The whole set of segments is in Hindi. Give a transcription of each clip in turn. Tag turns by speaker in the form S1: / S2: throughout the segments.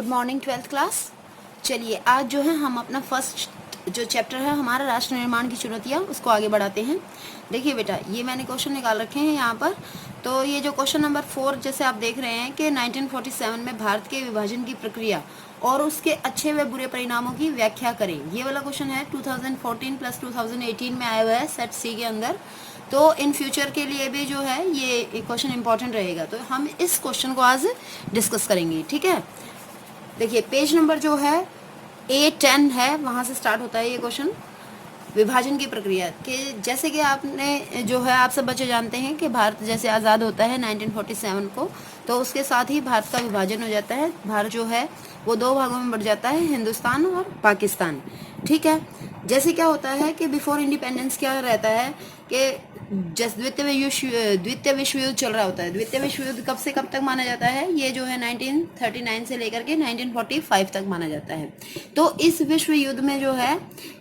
S1: Good morning 12th class. चलिए आज जो है हम अपना फर्स्ट जो चैप्टर है हमारा राष्ट्र निर्माण की चुनौतियाँ उसको आगे बढ़ाते हैं। देखिए बेटा, ये मैंने क्वेश्चन निकाल रखे हैं यहाँ पर। तो ये जो क्वेश्चन नंबर 4 जैसे आप देख रहे हैं कि 1947 में भारत के विभाजन की प्रक्रिया और उसके अच्छे व बुरे परिणामों की व्याख्या करें, ये वाला क्वेश्चन है 2014 प्लस 2018 में आया हुआ है सेट सी के अंदर। तो इन फ्यूचर के लिए भी जो है ये क्वेश्चन इंपॉर्टेंट रहेगा, तो हम इस क्वेश्चन को आज डिस्कस करेंगे। ठीक है, देखिए पेज नंबर जो है A10 है, वहाँ से स्टार्ट होता है ये क्वेश्चन। विभाजन की प्रक्रिया के जैसे कि आपने जो है आप सब बच्चे जानते हैं कि भारत जैसे आज़ाद होता है 1947 को, तो उसके साथ ही भारत का विभाजन हो जाता है। भारत जो है वो दो भागों में बढ़ जाता है, हिंदुस्तान और पाकिस्तान। ठीक है, जैसे क्या होता है कि बिफोर इंडिपेंडेंस क्या रहता है कि जैसे द्वितीय विश्व युद्ध चल रहा होता है। द्वितीय विश्व युद्ध कब से कब तक माना जाता है? ये जो है 1939 से लेकर के 1945 तक माना जाता है। तो इस विश्व युद्ध में जो है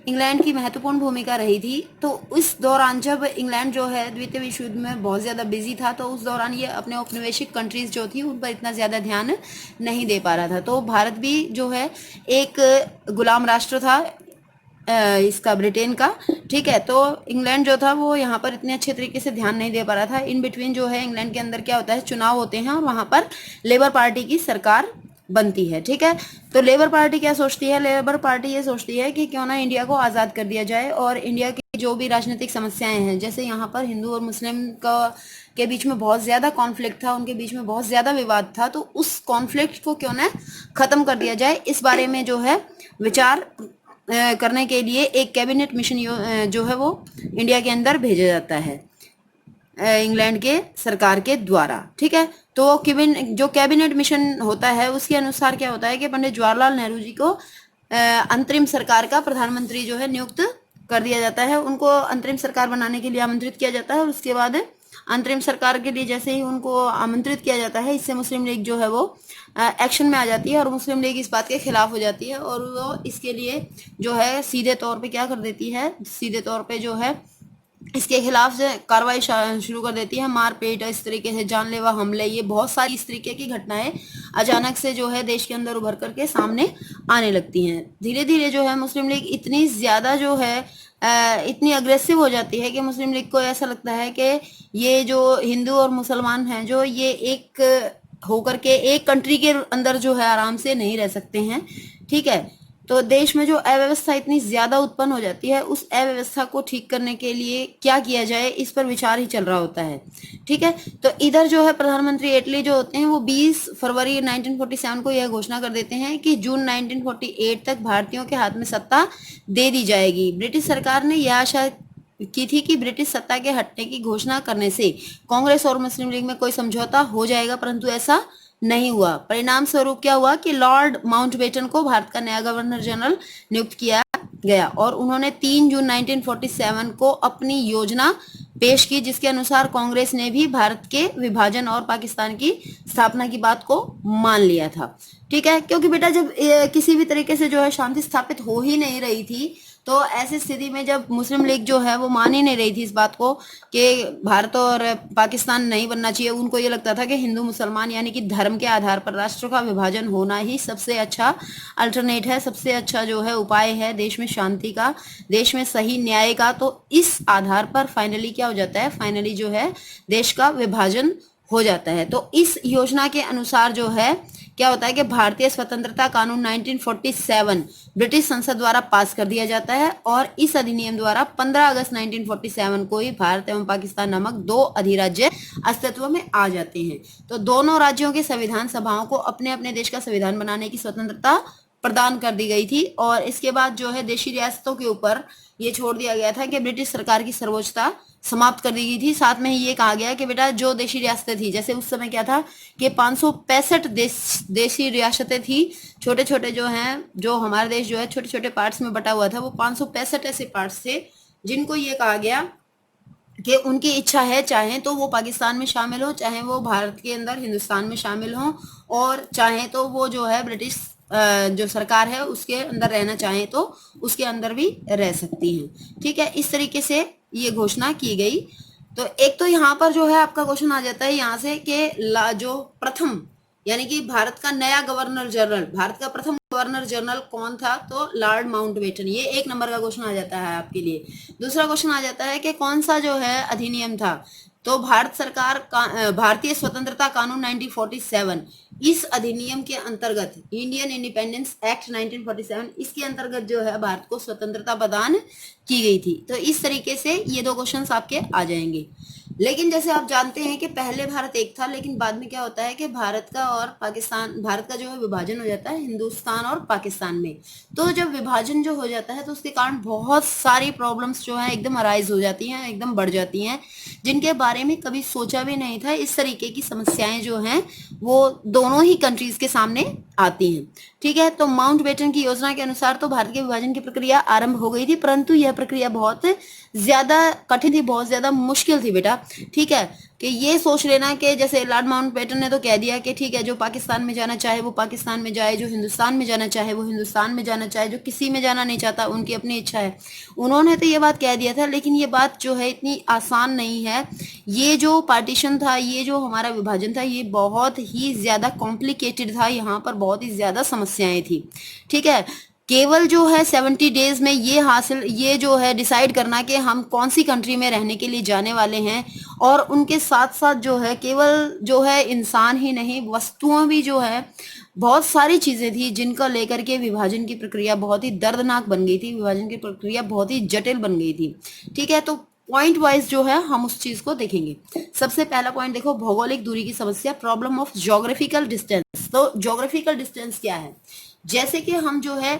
S1: इंग्लैंड की महत्वपूर्ण भूमिका रही थी। तो उस दौरान जब इंग्लैंड जो है द्वितीय विश्व युद्ध में बहुत ज़्यादा बिजी था, तो उस दौरान ये अपने औपनिवेशिक कंट्रीज जो थी उन पर इतना ज़्यादा ध्यान नहीं दे पा रहा था। तो भारत भी जो है एक गुलाम राष्ट्र था इसका, ब्रिटेन का। ठीक है, तो इंग्लैंड जो था वो यहाँ पर इतने अच्छे तरीके से ध्यान नहीं दे पा रहा था। इन बिटवीन जो है इंग्लैंड के अंदर क्या होता है, चुनाव होते हैं और वहाँ पर लेबर पार्टी की सरकार बनती है। ठीक है, तो लेबर पार्टी क्या सोचती है? लेबर पार्टी ये सोचती है कि क्यों ना इंडिया को आज़ाद कर दिया जाए और इंडिया की जो भी राजनीतिक समस्याएं हैं, जैसे यहाँ पर हिंदू और मुस्लिम का के बीच में बहुत ज़्यादा कॉन्फ्लिक्ट था, उनके बीच में बहुत ज़्यादा विवाद था, तो उस कॉन्फ्लिक्ट को क्यों ना ख़त्म कर दिया जाए, इस बारे में जो है विचार करने के लिए एक कैबिनेट मिशन जो है वो इंडिया के अंदर भेजा जाता है इंग्लैंड के सरकार के द्वारा। ठीक है, तो जो कैबिनेट मिशन होता है उसके अनुसार क्या होता है कि पंडित जवाहरलाल नेहरू जी को अंतरिम सरकार का प्रधानमंत्री जो है नियुक्त कर दिया जाता है। उनको अंतरिम सरकार बनाने के लिए आमंत्रित किया जाता है और उसके बाद अंतरिम सरकार के लिए जैसे ही उनको आमंत्रित किया जाता है, इससे मुस्लिम लीग जो है वो एक्शन में आ जाती है और मुस्लिम लीग इस बात के खिलाफ हो जाती है और वो इसके लिए जो है सीधे तौर पे क्या कर देती है, सीधे तौर पे जो है इसके खिलाफ से कार्रवाई शुरू कर देती है। मारपीट, इस तरीके से जानलेवा हमले, ये बहुत सारी इस तरीके की घटनाएं अचानक से जो है देश के अंदर उभर करके सामने आने लगती हैं। धीरे धीरे जो है मुस्लिम लीग इतनी ज़्यादा जो है इतनी अग्रेसिव हो जाती है कि मुस्लिम लीग को ऐसा लगता है कि ये जो हिंदू और मुसलमान हैं जो ये एक होकर के एक कंट्री के अंदर जो है आराम से नहीं रह सकते हैं। ठीक है, तो देश में जो अव्यवस्था इतनी ज्यादा उत्पन्न हो जाती है, उस अव्यवस्था को ठीक करने के लिए क्या किया जाए, इस पर विचार ही चल रहा होता है। ठीक है, तो इधर जो है प्रधानमंत्री एटली जो होते हैं वो 20 फरवरी 1947 को यह घोषणा कर देते हैं कि जून 1948 तक भारतीयों के हाथ में सत्ता दे दी जाएगी। ब्रिटिश सरकार ने यह आशा की थी कि ब्रिटिश सत्ता के हटने की घोषणा करने से कांग्रेस और मुस्लिम लीग में कोई समझौता हो जाएगा, परंतु ऐसा नहीं हुआ। परिणाम स्वरूप क्या हुआ कि लॉर्ड माउंटबेटन को भारत का नया गवर्नर जनरल नियुक्त किया गया और उन्होंने 3 जून 1947 को अपनी योजना पेश की, जिसके अनुसार कांग्रेस ने भी भारत के विभाजन और पाकिस्तान की स्थापना की बात को मान लिया था। ठीक है, क्योंकि बेटा जब किसी भी तरीके से जो है शांति स्थापित हो ही नहीं रही थी, तो ऐसी स्थिति में जब मुस्लिम लीग जो है वो मान ही नहीं रही थी इस बात को कि भारत और पाकिस्तान नहीं बनना चाहिए, उनको ये लगता था कि हिंदू मुसलमान यानी कि धर्म के आधार पर राष्ट्र का विभाजन होना ही सबसे अच्छा अल्टरनेट है, सबसे अच्छा जो है उपाय है देश में शांति का, देश में सही न्याय का। तो इस आधार पर फाइनली क्या हो जाता है, फाइनली जो है देश का विभाजन हो जाता है। तो इस योजना के अनुसार जो है क्या होता है कि भारतीय स्वतंत्रता कानून 1947 ब्रिटिश संसद द्वारा पास कर दिया जाता है और इस अधिनियम द्वारा 15 अगस्त 1947 को ही भारत एवं पाकिस्तान नामक दो अधिराज्य अस्तित्व में आ जाते हैं। तो दोनों राज्यों के संविधान सभाओं को अपने अपने देश का संविधान बनाने की स्वतंत्रता प्रदान कर दी गई थी और इसके बाद जो है देशी रियासतों के ऊपर ये छोड़ दिया गया था कि ब्रिटिश सरकार की सर्वोच्चता समाप्त कर दी गई थी। साथ में ही ये कहा गया कि बेटा जो देशी रियासतें थी, जैसे उस समय क्या था कि 565 देशी रियासतें थी, छोटे छोटे जो हैं, जो हमारा देश जो है छोटे छोटे पार्ट्स में बटा हुआ था, वो 565 ऐसे पार्ट्स थे जिनको ये कहा गया कि उनकी इच्छा है चाहे तो वो पाकिस्तान में शामिल हो, चाहे वो भारत के अंदर हिंदुस्तान में शामिल हो और चाहे तो वो जो है ब्रिटिश जो सरकार है उसके अंदर रहना चाहे तो उसके अंदर भी रह सकती हैं। ठीक है, इस तरीके से ये घोषणा की गई। तो एक तो यहाँ पर जो है आपका क्वेश्चन आ जाता है यहाँ से कि जो प्रथम यानी कि भारत का नया गवर्नर जनरल, भारत का प्रथम गवर्नर जनरल कौन था? तो लॉर्ड माउंटबेटन। ये 1 नंबर का क्वेश्चन आ जाता है आपके लिए। दूसरा क्वेश्चन आ जाता है कि कौन सा जो है अधिनियम था? तो भारत सरकार का भारतीय स्वतंत्रता कानून 1947, इस अधिनियम के अंतर्गत इंडियन इंडिपेंडेंस एक्ट 1947, इसके अंतर्गत जो है भारत को स्वतंत्रता प्रदान की गई थी। तो इस तरीके से ये 2 क्वेश्चंस आपके आ जाएंगे। लेकिन जैसे आप जानते हैं कि पहले भारत एक था, लेकिन बाद में क्या होता है कि भारत का और पाकिस्तान, भारत का जो है विभाजन हो जाता है हिंदुस्तान और पाकिस्तान में। तो जब विभाजन जो हो जाता है तो उसके कारण बहुत सारी प्रॉब्लम्स जो है एकदम अराइज हो जाती हैं, एकदम बढ़ जाती हैं, जिनके बारे में कभी सोचा भी नहीं था। इस तरीके की समस्याएं जो हैं वो दोनों ही कंट्रीज के सामने आती हैं। ठीक है, तो माउंटबेटन की योजना के अनुसार तो भारत के विभाजन की प्रक्रिया आरंभ हो गई थी, परंतु यह प्रक्रिया बहुत ज्यादा कठिन थी, बहुत ज्यादा मुश्किल थी बेटा। ठीक है, कि ये सोच लेना कि जैसे लॉर्ड माउंटबेटन ने तो कह दिया कि ठीक है, जो पाकिस्तान में जाना चाहे वो पाकिस्तान में जाए, जो हिंदुस्तान में जाना चाहे वो हिंदुस्तान में जाना चाहे, जो किसी में जाना नहीं चाहता उनकी अपनी इच्छा है, उन्होंने तो ये बात कह दिया था। लेकिन ये बात जो है इतनी आसान नहीं है। ये जो पार्टीशन था, ये जो हमारा विभाजन था, ये बहुत ही ज्यादा कॉम्प्लिकेटेड था, यहाँ पर बहुत ही ज्यादा समस्याएं थी। ठीक है, केवल जो है 70 डेज में ये जो है डिसाइड करना कि हम कौन सी कंट्री में रहने के लिए जाने वाले हैं, और उनके साथ साथ जो है केवल जो है इंसान ही नहीं, वस्तुओं भी जो है, बहुत सारी चीजें थी जिनको लेकर के विभाजन की प्रक्रिया बहुत ही दर्दनाक बन गई थी, विभाजन की प्रक्रिया बहुत ही जटिल बन गई थी। ठीक है, तो पॉइंट वाइज जो है हम उस चीज को देखेंगे। सबसे पहला पॉइंट देखो, भौगोलिक दूरी की समस्या, प्रॉब्लम ऑफ ज्योग्राफिकल डिस्टेंस। तो ज्योग्राफिकल डिस्टेंस क्या है? जैसे कि हम जो है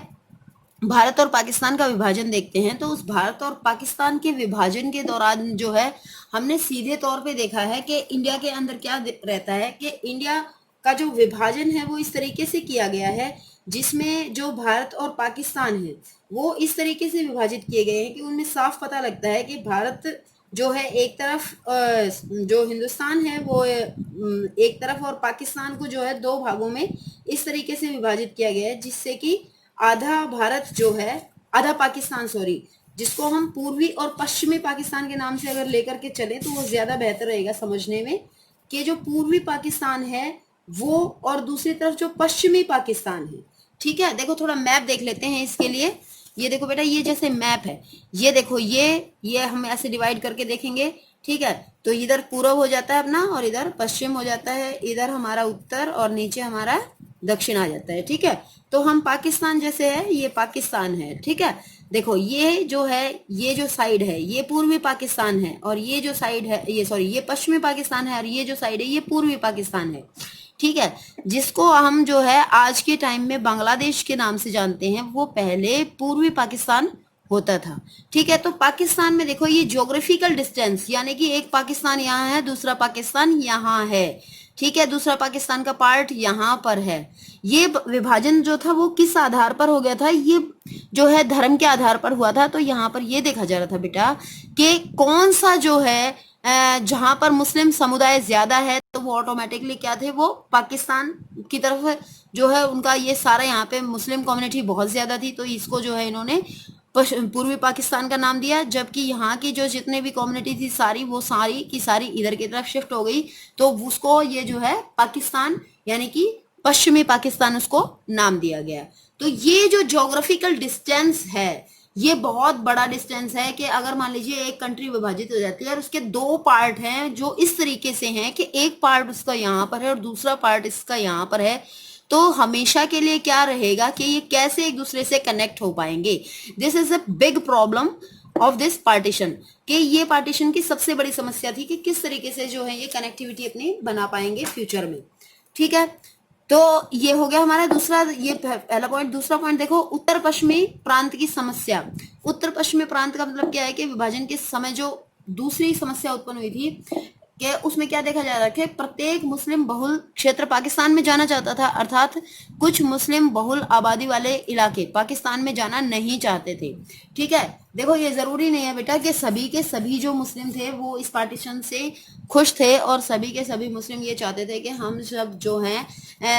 S1: भारत और पाकिस्तान का विभाजन देखते हैं, तो उस भारत और पाकिस्तान के विभाजन के दौरान जो है हमने सीधे तौर पे देखा है कि इंडिया के अंदर क्या रहता है कि इंडिया का जो विभाजन है वो इस तरीके से किया गया है, जिसमें जो भारत और पाकिस्तान है वो इस तरीके से विभाजित किए गए हैं कि उनमें साफ पता लगता है कि भारत जो है एक तरफ, जो हिंदुस्तान है वो एक तरफ, और पाकिस्तान को जो है 2 भागों में इस तरीके से विभाजित किया गया है, जिससे कि आधा भारत जो है, आधा पाकिस्तान, सॉरी, जिसको हम पूर्वी और पश्चिमी पाकिस्तान के नाम से अगर लेकर के चले तो वो ज्यादा बेहतर रहेगा समझने में, कि जो पूर्वी पाकिस्तान है वो, और दूसरी तरफ जो पश्चिमी पाकिस्तान है। ठीक है, देखो थोड़ा मैप देख लेते हैं इसके लिए। ये देखो बेटा, ये जैसे मैप है, ये देखो, ये हम ऐसे डिवाइड करके देखेंगे। ठीक है, तो इधर पूरब हो जाता है अपना, और इधर पश्चिम हो जाता है, इधर हमारा उत्तर, और नीचे हमारा दक्षिण आ जाता है। ठीक है, तो हम पाकिस्तान जैसे है, ये पाकिस्तान है। ठीक है, देखो ये जो है, ये जो साइड है ये पूर्वी पाकिस्तान है, और ये जो साइड है, ये सॉरी, ये पश्चिमी पाकिस्तान है, और ये जो साइड है ये पूर्वी पाकिस्तान है। ठीक है, जिसको हम जो है आज के टाइम में बांग्लादेश के नाम से जानते हैं, वो पहले पूर्वी पाकिस्तान होता था। ठीक है, तो पाकिस्तान में देखो ये ज्योग्राफिकल डिस्टेंस, यानी कि एक पाकिस्तान यहाँ है, दूसरा पाकिस्तान यहाँ है। ठीक है, दूसरा पाकिस्तान का पार्ट यहाँ पर है। ये विभाजन जो था वो किस आधार पर हो गया था? ये जो है धर्म के आधार पर हुआ था। तो यहाँ पर ये देखा जा रहा था बेटा कि कौन सा जो है जहां पर मुस्लिम समुदाय ज्यादा है, तो वो ऑटोमेटिकली क्या थे, वो पाकिस्तान की तरफ जो है उनका ये सारा, यहाँ पे मुस्लिम कम्युनिटी बहुत ज्यादा थी, तो इसको जो है इन्होंने पूर्वी पाकिस्तान का नाम दिया। जबकि यहाँ की जो जितने भी कम्युनिटी थी सारी, वो सारी की सारी इधर की तरफ शिफ्ट हो गई, तो उसको ये जो है पाकिस्तान, यानी कि पश्चिमी पाकिस्तान, उसको नाम दिया गया। तो ये जो ज्योग्राफिकल डिस्टेंस है ये बहुत बड़ा डिस्टेंस है, कि अगर मान लीजिए एक कंट्री विभाजित हो जाती है और उसके 2 पार्ट हैं जो इस तरीके से हैं कि एक पार्ट उसका यहाँ पर है और दूसरा पार्ट इसका यहाँ पर है, तो हमेशा के लिए क्या रहेगा कि ये कैसे एक दूसरे से कनेक्ट हो पाएंगे। This is a big problem of this partition, कि ये पार्टीशन की सबसे बड़ी समस्या थी कि किस तरीके से जो है ये कनेक्टिविटी अपनी बना पाएंगे फ्यूचर में। ठीक है, तो ये हो गया हमारा दूसरा, ये पहला पॉइंट। दूसरा पॉइंट देखो, उत्तर पश्चिमी प्रांत की समस्या। उत्तर पश्चिमी प्रांत का मतलब क्या है कि विभाजन के समय जो दूसरी समस्या उत्पन्न हुई थी, कि उसमें क्या देखा जा रहा है, प्रत्येक मुस्लिम बहुल क्षेत्र पाकिस्तान में जाना चाहता था, अर्थात कुछ मुस्लिम बहुल आबादी वाले इलाके पाकिस्तान में जाना नहीं चाहते थे। ठीक है, देखो ये जरूरी नहीं है बेटा कि सभी के सभी जो मुस्लिम थे वो इस पार्टीशन से खुश थे और सभी के सभी मुस्लिम ये चाहते थे कि हम सब जो हैं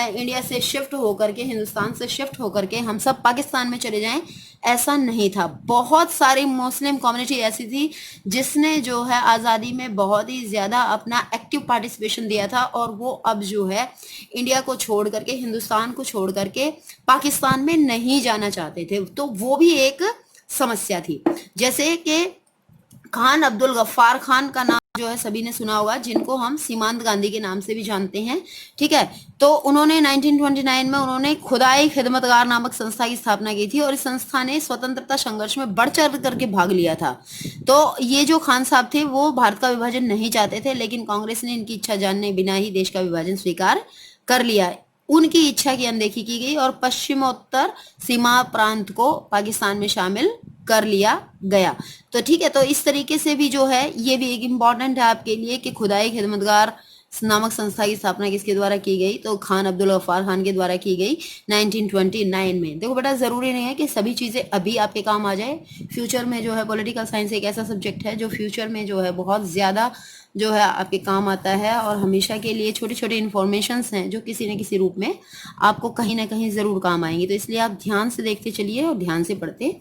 S1: इंडिया से शिफ्ट होकर के, हिंदुस्तान से शिफ्ट होकर के हम सब पाकिस्तान में चले जाएं। ऐसा नहीं था। बहुत सारी मुस्लिम कम्युनिटी ऐसी थी जिसने जो है आज़ादी में बहुत ही ज़्यादा अपना एक्टिव पार्टिसिपेशन दिया था, और वो अब जो है इंडिया को छोड़ करके, हिंदुस्तान को छोड़ करके पाकिस्तान में नहीं जाना चाहते थे। तो वो भी एक समस्या थी। जैसे कि खान अब्दुल गफ्फार खान का नाम जो है सभी ने सुना होगा, जिनको हम सीमांत गांधी के नाम से भी जानते हैं। ठीक है, तो उन्होंने 1929 में उन्होंने खुदाई खिदमतगार नामक संस्था की स्थापना की थी, और इस संस्था ने स्वतंत्रता संघर्ष में बढ़ चढ़ करके भाग लिया था। तो ये जो खान साहब थे वो भारत का विभाजन नहीं चाहते थे, लेकिन कांग्रेस ने इनकी इच्छा जानने बिना ही देश का विभाजन स्वीकार कर लिया। उनकी इच्छा की अनदेखी की गई और पश्चिमोत्तर सीमा प्रांत को पाकिस्तान में शामिल कर लिया गया। तो ठीक है, तो इस तरीके से भी जो है ये भी एक इम्पॉर्टेंट है आपके लिए कि खुदाई खिदमतगार नामक संस्था की स्थापना किसके द्वारा की गई, तो खान अब्दुल गफ्फार खान के द्वारा की गई 1929 में। देखो बेटा, जरूरी नहीं है कि सभी चीजें अभी आपके काम आ जाए। फ्यूचर में जो है पॉलिटिकल साइंस एक ऐसा सब्जेक्ट है जो फ्यूचर में जो है बहुत ज्यादा जो है आपके काम आता है, और हमेशा के लिए छोटे छोटे इन्फॉर्मेशंस हैं जो किसी न किसी रूप में आपको कहीं ना कहीं जरूर काम आएंगी। तो इसलिए आप ध्यान से देखते चलिए और ध्यान से पढ़ते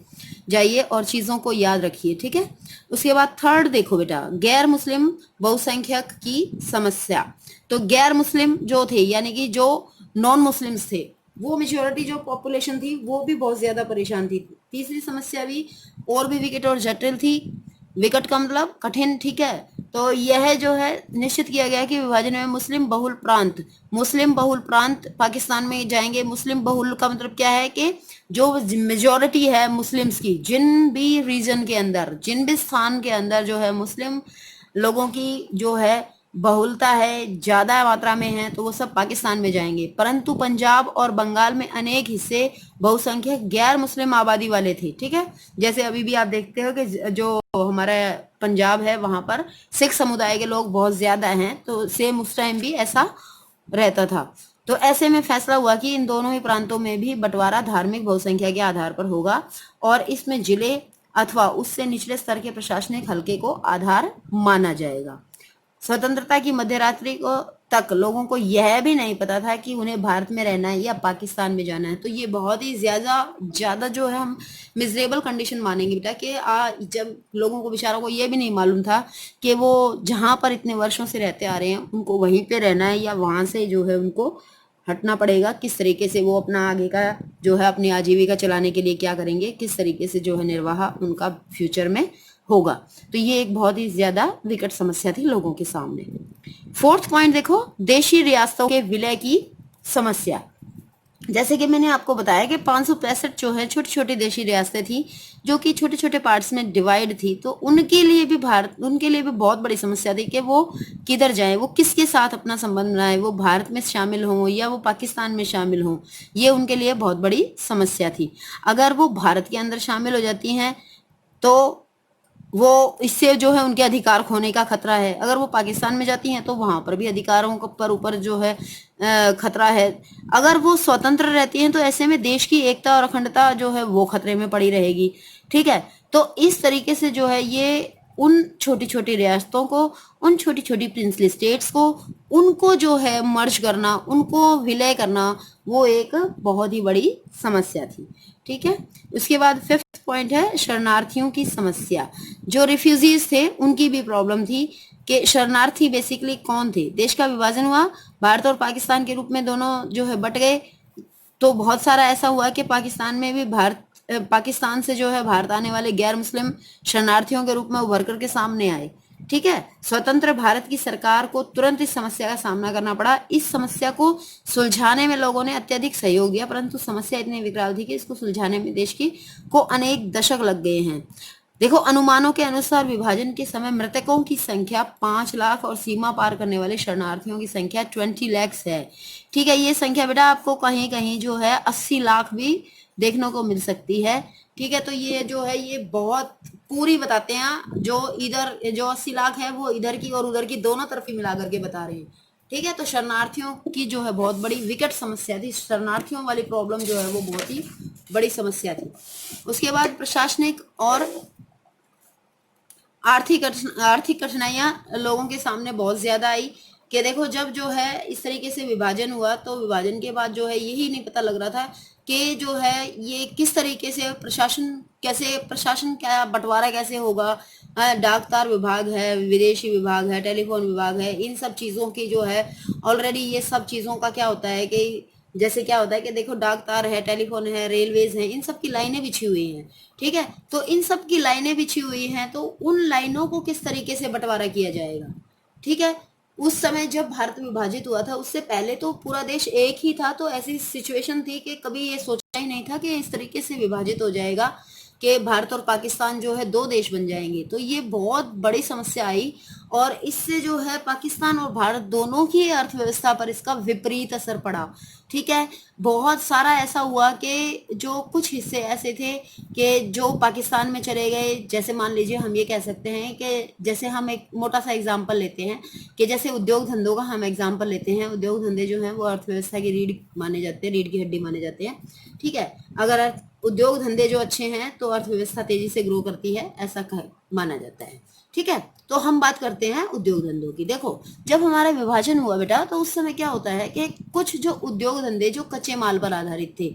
S1: जाइए और चीजों को याद रखिए। ठीक है, उसके बाद थर्ड देखो बेटा, गैर मुस्लिम बहुसंख्यक की समस्या। तो गैर मुस्लिम जो थे, यानी कि जो नॉन मुस्लिम्स थे, वो मेजोरिटी जो पॉपुलेशन थी वो भी बहुत ज्यादा परेशान थी। तीसरी समस्या भी और भी विकट और जटिल थी। विकट का मतलब कठिन। ठीक है, तो यह जो है निश्चित किया गया कि विभाजन में मुस्लिम बहुल प्रांत पाकिस्तान में जाएंगे। मुस्लिम बहुल का मतलब क्या है कि जो मेजोरिटी है मुस्लिम्स की, जिन भी रीजन के अंदर, जिन भी स्थान के अंदर जो है मुस्लिम लोगों की जो है बहुलता है, ज्यादा मात्रा में है, तो वो सब पाकिस्तान में जाएंगे। परंतु पंजाब और बंगाल में अनेक हिस्से बहुसंख्यक गैर मुस्लिम आबादी वाले थे। ठीक है, जैसे अभी भी आप देखते हो कि जो हमारा पंजाब है वहां पर सिख समुदाय के लोग बहुत ज्यादा हैं, तो सेम उस टाइम भी ऐसा रहता था। तो ऐसे में फैसला हुआ कि इन दोनों ही प्रांतों में भी बंटवारा धार्मिक बहुसंख्या के आधार पर होगा, और इसमें जिले अथवा उससे निचले स्तर के प्रशासनिक हलके को आधार माना जाएगा। स्वतंत्रता की मध्यरात्रि को तक लोगों को यह भी नहीं पता था कि उन्हें भारत में रहना है या पाकिस्तान में जाना है। तो ये बहुत ही ज्यादा ज्यादा जो है हम मिजरेबल कंडीशन मानेंगे बेटा कि जब लोगों को, बेचारों को ये भी नहीं मालूम था कि वो जहां पर इतने वर्षों से रहते आ रहे हैं उनको वहीं पे रहना है या वहां से जो है उनको हटना पड़ेगा। किस तरीके से वो अपना आगे का जो है अपनी आजीविका चलाने के लिए क्या करेंगे, किस तरीके से जो है निर्वाह उनका फ्यूचर में होगा। तो ये एक बहुत ही ज्यादा विकट समस्या थी लोगों के सामने। फोर्थ पॉइंट देखो, देशी रियासतों के विलय की समस्या। जैसे कि मैंने आपको बताया कि 565 जो है छोटी छोटी देशी रियासतें थी जो कि छोटे छोटे पार्ट्स में डिवाइड थी। तो उनके लिए भी बहुत बड़ी समस्या थी कि वो किधर जाएं, वो किसके साथ अपना संबंध बनाए, वो भारत में शामिल हों या वो पाकिस्तान में शामिल हों। ये उनके लिए बहुत बड़ी समस्या थी। अगर वो भारत के अंदर शामिल हो जाती हैं तो वो इससे जो है उनके अधिकार खोने का खतरा है। अगर वो पाकिस्तान में जाती हैं तो वहां पर भी अधिकारों पर ऊपर जो है खतरा है। अगर वो स्वतंत्र रहती हैं तो ऐसे में देश की एकता और अखंडता जो है वो खतरे में पड़ी रहेगी। ठीक है, तो इस तरीके से जो है ये उन छोटी छोटी रियासतों को, उन छोटी छोटी प्रिंसली स्टेट्स को, उनको जो है मर्ज करना, उनको विलय करना, वो एक बहुत ही बड़ी समस्या थी। ठीक है, उसके बाद फिफ्थ पॉइंट है शरणार्थियों की समस्या। जो रिफ्यूजीज थे उनकी भी प्रॉब्लम थी कि शरणार्थी बेसिकली कौन थे। देश का विभाजन हुआ, भारत और पाकिस्तान के रूप में दोनों जो है बट गए। तो बहुत सारा ऐसा हुआ कि पाकिस्तान में भी पाकिस्तान से जो है भारत आने वाले गैर मुस्लिम शरणार्थियों के रूप में उभर करके सामने आए। ठीक है, स्वतंत्र भारत की सरकार को तुरंत इस समस्या का सामना करना पड़ा। इस समस्या को सुलझाने में लोगों ने अत्यधिक सहयोग दिया, परंतु समस्या इतनी विकराल थी कि इसको सुलझाने में देश की को अनेक दशक लग गए हैं। देखो, अनुमानों के अनुसार विभाजन के समय मृतकों की संख्या 5 लाख और सीमा पार करने वाले शरणार्थियों की संख्या 20 लाख है। ठीक है, ये संख्या बेटा आपको कहीं कहीं जो है 80 लाख भी देखने को मिल सकती है। ठीक है, तो ये जो है ये बहुत पूरी बताते हैं। जो इधर जो 80 लाख है वो इधर की और उधर की दोनों तरफ ही मिला करके बता रहे हैं। ठीक है, तो शरणार्थियों की जो है बहुत बड़ी विकट समस्या थी। शरणार्थियों वाली प्रॉब्लम जो है वो बहुत ही बड़ी समस्या थी। उसके बाद प्रशासनिक और आर्थिक कठिनाइयां लोगों के सामने बहुत ज्यादा आई कि देखो जब जो है इस तरीके से विभाजन हुआ तो विभाजन के बाद जो है यही नहीं पता लग रहा था कि जो है ये किस तरीके से प्रशासन क्या बंटवारा कैसे होगा। डाक तार विभाग है, विदेशी विभाग है, टेलीफोन विभाग है, इन सब चीजों की जो है ऑलरेडी ये सब चीजों का क्या होता है कि जैसे क्या होता है कि देखो डाक तार है, टेलीफोन है, रेलवेज है, इन सब की लाइनें बिछी हुई हैं। ठीक है, तो इन सब की लाइनें बिछी हुई हैं तो उन लाइनों को किस तरीके से बंटवारा किया जाएगा। ठीक है, उस समय जब भारत विभाजित हुआ था उससे पहले तो पूरा देश एक ही था, तो ऐसी सिचुएशन थी कि कभी ये सोचा ही नहीं था कि इस तरीके से विभाजित हो जाएगा कि भारत और पाकिस्तान जो है दो देश बन जाएंगे। तो ये बहुत बड़ी समस्या आई और इससे जो है पाकिस्तान और भारत दोनों की अर्थव्यवस्था पर इसका विपरीत असर पड़ा। ठीक है, बहुत सारा ऐसा हुआ कि जो कुछ हिस्से ऐसे थे कि जो पाकिस्तान में चले गए। जैसे मान लीजिए हम ये कह सकते हैं कि जैसे हम एक मोटा सा एग्जांपल लेते हैं कि जैसे उद्योग धंधों का हम एग्जांपल लेते हैं। उद्योग धंधे जो हैं वो अर्थव्यवस्था की रीढ़ माने जाते हैं, रीढ़ की हड्डी माने जाते हैं। ठीक है, अगर उद्योग धंधे जो अच्छे हैं तो अर्थव्यवस्था तेजी से ग्रो करती है, ऐसा माना जाता है। ठीक है, तो हम बात करते हैं उद्योग धंधों की। देखो जब हमारा विभाजन हुआ बेटा तो उस समय क्या होता है कि कुछ जो उद्योग धंधे जो कच्चे माल पर आधारित थे,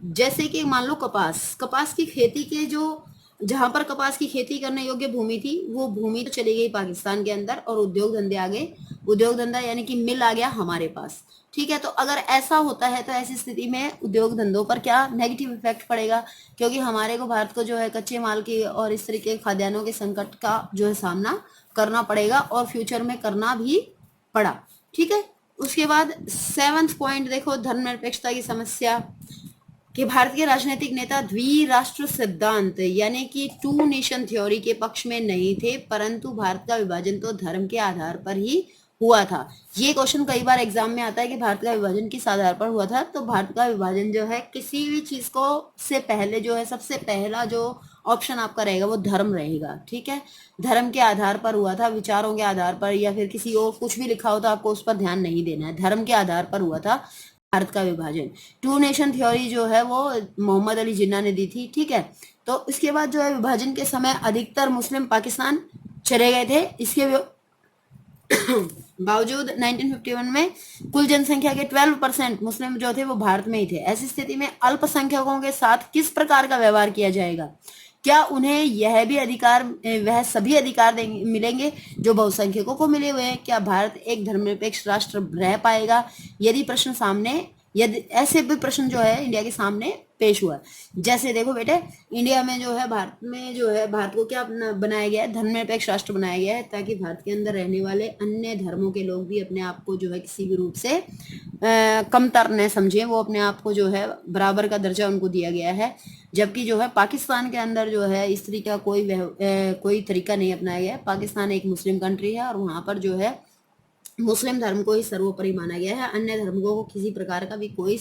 S1: जैसे कि मान लो कपास की खेती के जो जहां पर कपास की खेती करने योग्य भूमि थी वो भूमि तो चली गई पाकिस्तान के अंदर और उद्योग धंधे आ गए। उद्योग धंधा यानी कि मिल आ गया हमारे पास। ठीक है, तो अगर ऐसा होता है तो ऐसी स्थिति में उद्योग धंधों पर क्या नेगेटिव इफेक्ट पड़ेगा, क्योंकि हमारे को भारत को जो है कच्चे माल की और इस तरीके के खाद्यान्नों के संकट का जो है सामना करना पड़ेगा और फ्यूचर में करना भी पड़ा। ठीक है, उसके बाद 7th पॉइंट देखो, धर्मनिरपेक्षता की समस्या कि भारतीय राजनीतिक नेता द्विराष्ट्र सिद्धांत यानी कि टू नेशन थ्योरी के पक्ष में नहीं थे, परंतु भारत का विभाजन तो धर्म के आधार पर ही हुआ था। ये क्वेश्चन कई बार एग्जाम में आता है कि भारत का विभाजन किस आधार पर हुआ था। तो भारत का विभाजन जो है किसी भी चीज को से पहले जो है सबसे पहला जो ऑप्शन आपका रहेगा वो धर्म रहेगा। ठीक है, धर्म के आधार पर हुआ था, विचारों के आधार पर या फिर किसी और कुछ भी लिखा हो तो आपको उस पर ध्यान नहीं देना है। धर्म के आधार पर हुआ था भारत का विभाजन। टू नेशन थ्योरी जो है वो मोहम्मद अली जिन्ना ने दी थी। ठीक है, तो इसके बाद जो है विभाजन के समय अधिकतर मुस्लिम पाकिस्तान चले गए थे। इसके बावजूद 1951 में कुल जनसंख्या के 12% मुस्लिम जो थे वो भारत में ही थे। ऐसी स्थिति में अल्पसंख्यकों के साथ किस प्रकार का व्यवहार किया जाएगा? क्या उन्हें यह भी अधिकार वह सभी अधिकार मिलेंगे जो बहुसंख्यकों को मिले हुए हैं? क्या भारत एक धर्मनिरपेक्ष राष्ट्र रह पाएगा? यदि ऐसे भी प्रश्न जो है इंडिया के सामने पेश हुआ। जैसे देखो बेटे, इंडिया में जो है भारत को क्या बनाया गया है? धर्मनिरपेक्ष राष्ट्र बनाया गया है ताकि भारत के अंदर रहने वाले अन्य धर्मों के लोग भी अपने आप को जो है किसी भी रूप से कमतर न समझे। वो अपने आप को जो है बराबर का दर्जा उनको दिया गया है। जबकि जो है पाकिस्तान के अंदर जो है इस तरीका कोई तरीका नहीं अपनाया गया। पाकिस्तान एक मुस्लिम कंट्री है और वहां पर जो है मुस्लिम धर्म को ही सर्वोपरि माना गया है। अन्य धर्मों को किसी प्रकार का भी कोई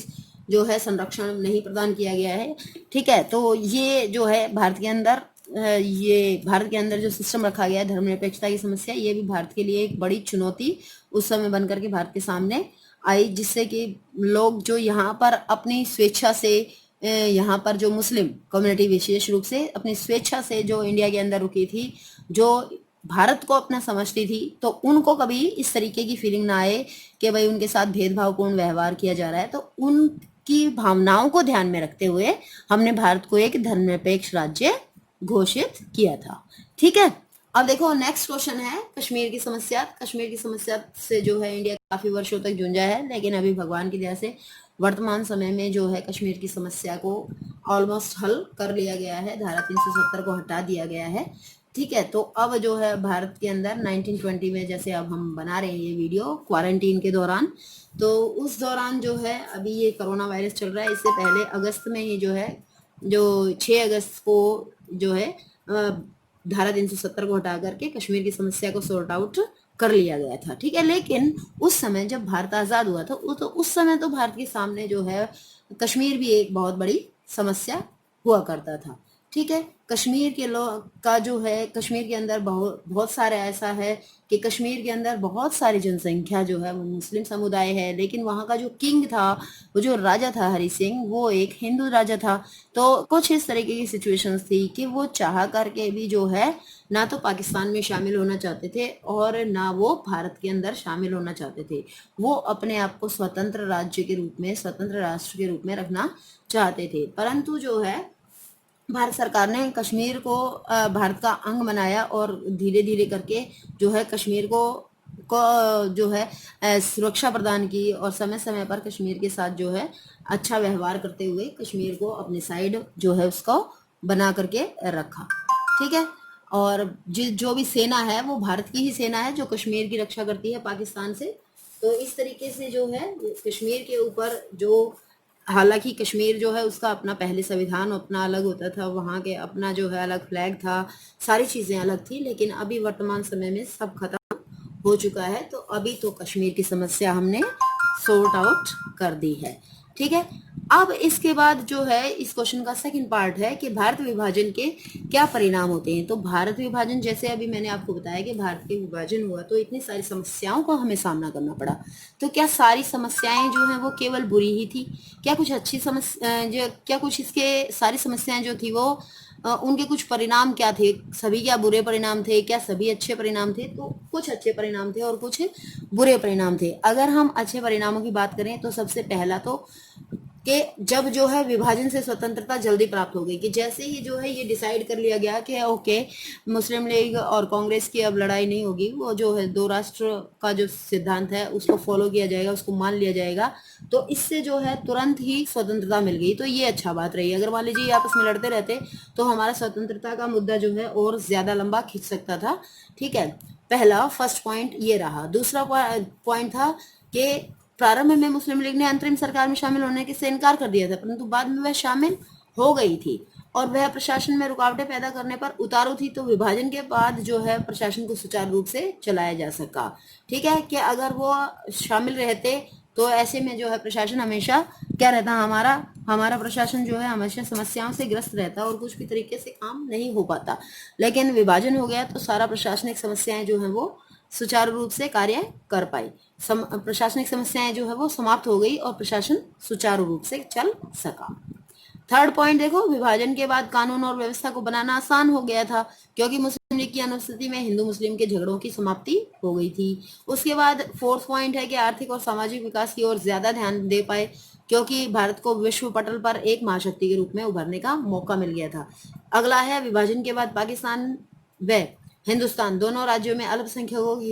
S1: जो है संरक्षण नहीं प्रदान किया गया है। ठीक है, तो ये जो है भारत के अंदर जो सिस्टम रखा गया है धर्मनिरपेक्षता की समस्या, ये भी भारत के लिए एक बड़ी चुनौती उस समय बनकर के भारत के सामने आई, जिससे कि लोग जो यहाँ पर अपनी स्वेच्छा से यहाँ पर जो मुस्लिम कम्युनिटी विशेष रूप से अपनी स्वेच्छा से जो इंडिया के अंदर रुकी थी, जो भारत को अपना समझती थी, तो उनको कभी इस तरीके की फीलिंग ना आए कि भाई उनके साथ भेदभावपूर्ण व्यवहार किया जा रहा है। तो उनकी भावनाओं को ध्यान में रखते हुए हमने भारत को एक धर्मनिरपेक्ष राज्य घोषित किया था। ठीक है, अब देखो नेक्स्ट क्वेश्चन है कश्मीर की समस्या। कश्मीर की समस्या से जो है इंडिया काफी वर्षों तक जूझा है, लेकिन अभी भगवान की दया से वर्तमान समय में जो है कश्मीर की समस्या को ऑलमोस्ट हल कर लिया गया है। धारा 370 को हटा दिया गया है। ठीक है, तो अब जो है भारत के अंदर 1920 में, जैसे अब हम बना रहे हैं ये वीडियो क्वारंटीन के दौरान, तो उस दौरान जो है अभी ये कोरोना वायरस चल रहा है। इससे पहले अगस्त में ही जो है 6 अगस्त को जो है धारा 370 को हटा करके कश्मीर की समस्या को सॉर्ट आउट कर लिया गया था। ठीक है, लेकिन उस समय जब भारत आजाद हुआ था तो उस समय तो भारत के सामने जो है कश्मीर भी एक बहुत बड़ी समस्या हुआ करता था। ठीक है। कश्मीर के लोग का जो है, कश्मीर के अंदर बहुत बहुत सारे ऐसा है कि कश्मीर के अंदर बहुत सारी जनसंख्या जो है वो मुस्लिम समुदाय है, लेकिन वहाँ का जो किंग था, वो जो राजा था हरि सिंह, वो एक हिंदू राजा था। तो कुछ इस तरीके की सिचुएशंस थी कि वो चाह करके भी जो है ना तो पाकिस्तान में शामिल होना चाहते थे और ना वो भारत के अंदर शामिल होना चाहते थे। वो अपने आप को स्वतंत्र राज्य के रूप में, स्वतंत्र राष्ट्र के रूप में रखना चाहते थे। परंतु जो है भारत सरकार ने कश्मीर को भारत का अंग बनाया और धीरे धीरे करके जो है कश्मीर को जो है सुरक्षा प्रदान की और समय समय पर कश्मीर के साथ जो है अच्छा व्यवहार करते हुए कश्मीर को अपने साइड जो है उसको बना करके रखा। ठीक है। और जो भी सेना है वो भारत की ही सेना है जो कश्मीर की रक्षा करती है पाकिस्तान से। तो इस तरीके से जो है कश्मीर के ऊपर जो, हालांकि कश्मीर जो है उसका अपना पहले संविधान अपना अलग होता था, वहाँ के अपना जो है अलग फ्लैग था, सारी चीज़ें अलग थी, लेकिन अभी वर्तमान समय में सब खत्म हो चुका है। तो अभी तो कश्मीर की समस्या हमने सॉर्ट आउट कर दी है। ठीक है। अब इसके बाद जो है इस क्वेश्चन का सेकंड पार्ट है कि भारत विभाजन के क्या परिणाम होते हैं। तो भारत विभाजन, जैसे अभी मैंने आपको बताया कि भारत के विभाजन हुआ तो इतनी सारी समस्याओं का हमें सामना करना पड़ा। तो क्या सारी समस्याएं जो हैं वो केवल बुरी ही थी? क्या कुछ अच्छी समस्या जो, क्या कुछ इसके सारी समस्याएं जो थी वो उनके कुछ परिणाम क्या थे? सभी क्या बुरे परिणाम थे? क्या सभी अच्छे परिणाम थे? तो कुछ अच्छे परिणाम थे और कुछ बुरे परिणाम थे। अगर हम अच्छे परिणामों की बात करें तो सबसे पहला तो कि जब जो है विभाजन से स्वतंत्रता जल्दी प्राप्त हो गई, कि जैसे ही जो है ये डिसाइड कर लिया गया कि ओके मुस्लिम लीग और कांग्रेस की अब लड़ाई नहीं होगी, वो जो है दो राष्ट्र का जो सिद्धांत है उसको फॉलो किया जाएगा, उसको मान लिया जाएगा, तो इससे जो है तुरंत ही स्वतंत्रता मिल गई। तो ये अच्छा बात रही। अगर मान लीजिए आपस में लड़ते रहते तो हमारा स्वतंत्रता का मुद्दा जो है और ज्यादा लंबा खिंच सकता था। ठीक है। पहला फर्स्ट पॉइंट ये रहा। दूसरा पॉइंट था कि प्रारंभ में मुस्लिम लीग ने अंतरिम सरकार में शामिल होने से इनकार कर दिया था, परंतु बाद में वह शामिल हो गई थी और वह प्रशासन में रुकावटें पैदा करने पर उतारू थी। तो विभाजन के बाद जो है प्रशासन को सुचारू रूप से चलाया जा सका। ठीक है। कि अगर वो शामिल रहते तो ऐसे में जो है प्रशासन हमेशा क्या रहता, हमारा हमारा प्रशासन जो है हमेशा समस्याओं से ग्रस्त रहता और कुछ भी तरीके से काम नहीं हो पाता। लेकिन विभाजन हो गया तो सारा प्रशासनिक समस्याएं जो है वो सुचारू रूप से कार्य कर पाई। प्रशासनिक समस्याएं जो है वो समाप्त हो गई और प्रशासन सुचारू रूप से चल सका। थर्ड पॉइंट देखो, विभाजन के बाद कानून और व्यवस्था को बनाना आसान हो गया था क्योंकि मुस्लिम लीग की अनुपस्थिति में हिंदू मुस्लिम के झगड़ों की समाप्ति हो गई थी। उसके बाद फोर्थ पॉइंट है कि आर्थिक और सामाजिक विकास की ओर ज्यादा ध्यान दे पाए क्योंकि भारत को विश्व पटल पर एक महाशक्ति के रूप में उभरने का मौका मिल गया था। अगला है विभाजन के बाद पाकिस्तान व हिंदुस्तान दोनों राज्यों में अल्पसंख्यकों के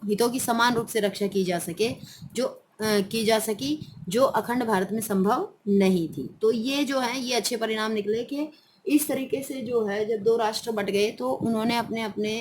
S1: हितों की समान रूप से रक्षा की जा सके की जा सकी, जो अखंड भारत में संभव नहीं थी। तो ये जो है ये अच्छे परिणाम निकले कि इस तरीके से जो है जब दो राष्ट्र बट गए तो उन्होंने अपने अपने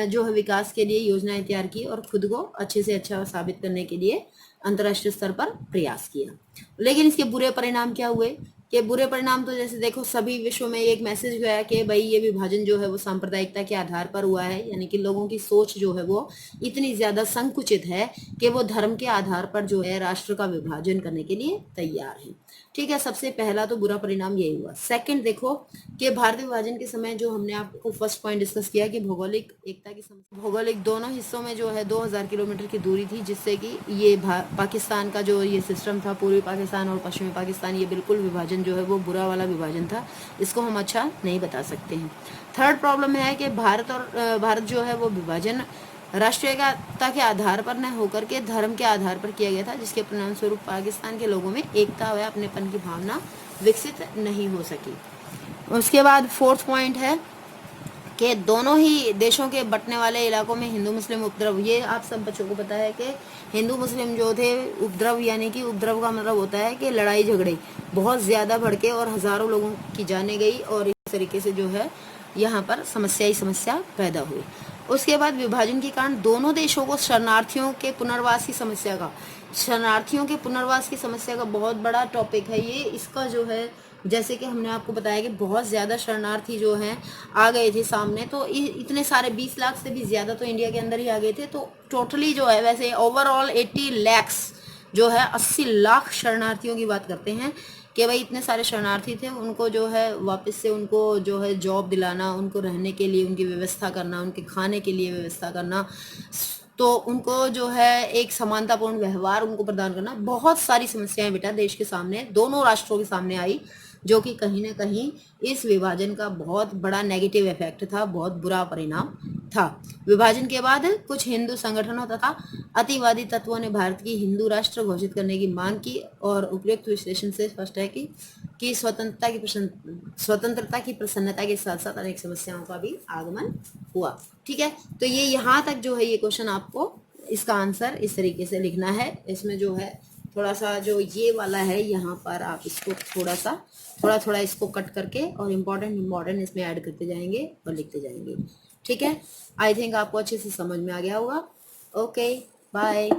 S1: जो है विकास के लिए योजनाएं तैयार की और खुद को अच्छे से अच्छा साबित करने के लिए अंतर्राष्ट्रीय स्तर पर प्रयास किया। लेकिन इसके बुरे परिणाम क्या हुए? कि बुरे परिणाम तो जैसे देखो सभी विश्व में एक मैसेज गया कि भाई ये विभाजन जो है वो सांप्रदायिकता के आधार पर हुआ है, यानी कि लोगों की सोच जो है वो इतनी ज्यादा संकुचित है कि वो धर्म के आधार पर जो है राष्ट्र का विभाजन करने के लिए तैयार है। ठीक है। सबसे पहला तो बुरा परिणाम यही हुआ। सेकंड देखो कि भारतीय विभाजन के समय जो हमने आपको फर्स्ट पॉइंट डिस्कस किया कि भौगोलिक एकता की समस्या, भौगोलिक दोनों हिस्सों में जो है 2000 किलोमीटर की दूरी थी, जिससे कि ये पाकिस्तान का जो ये सिस्टम था, पूर्वी पाकिस्तान और पश्चिमी पाकिस्तान, ये बिल्कुल विभाजन जो है वो बुरा वाला विभाजन था। इसको हम अच्छा नहीं बता सकते हैं। थर्ड प्रॉब्लम है कि भारत जो है वो विभाजन राष्ट्रीयता के आधार पर न होकर के धर्म के आधार पर किया गया था, जिसके परिणाम स्वरूप पाकिस्तान के लोगों में एकता व अपनेपन की भावना विकसित नहीं हो सकी। उसके बाद फोर्थ पॉइंट है कि दोनों ही देशों के बंटने वाले इलाकों में हिंदू मुस्लिम उपद्रव, ये आप सब बच्चों को पता है कि हिंदू मुस्लिम जो थे उपद्रव, यानी कि उपद्रव का मतलब होता है कि लड़ाई झगड़े बहुत ज्यादा भड़के और हजारों लोगों की जाने गई और इस तरीके से जो है यहाँ पर समस्या ही समस्या पैदा हुई। उसके बाद विभाजन के कारण दोनों देशों को शरणार्थियों के पुनर्वास की समस्या का बहुत बड़ा टॉपिक है ये। इसका जो है जैसे कि हमने आपको बताया कि बहुत ज़्यादा शरणार्थी जो हैं आ गए थे सामने, तो इतने सारे 20 लाख से भी ज़्यादा तो इंडिया के अंदर ही आ गए थे। तो टोटली जो है वैसे ओवरऑल 80 लाख जो है 80 लाख शरणार्थियों की बात करते हैं कि कि भाई इतने सारे शरणार्थी थे, उनको जो है वापस से उनको जो है जॉब दिलाना, उनको रहने के लिए उनकी व्यवस्था करना, उनके खाने के लिए व्यवस्था करना, तो उनको जो है एक समानतापूर्ण व्यवहार उनको प्रदान करना। बहुत सारी समस्याएं बेटा देश के सामने, दोनों राष्ट्रों के सामने आई, जो कि कहीं ना कहीं इस विभाजन का बहुत बड़ा नेगेटिव इफेक्ट था, बहुत बुरा परिणाम था। विभाजन के बाद कुछ हिंदू संगठनों तथा अतिवादी तत्वों ने भारत की हिंदू राष्ट्र घोषित करने की मांग की, और उपयुक्त विश्लेषण से स्पष्ट है कि स्वतंत्रता की प्रसन्नता के साथ साथ अनेक समस्याओं का भी आगमन हुआ। ठीक है, तो ये यहाँ तक जो है ये क्वेश्चन आपको इसका आंसर इस तरीके से लिखना है। इसमें जो है थोड़ा सा जो ये वाला है यहाँ पर आप इसको थोड़ा थोड़ा इसको कट करके और इम्पोर्टेंट इसमें ऐड करते जाएंगे और लिखते जाएंगे। ठीक है, आई थिंक आपको अच्छे से समझ में आ गया होगा। Okay, bye.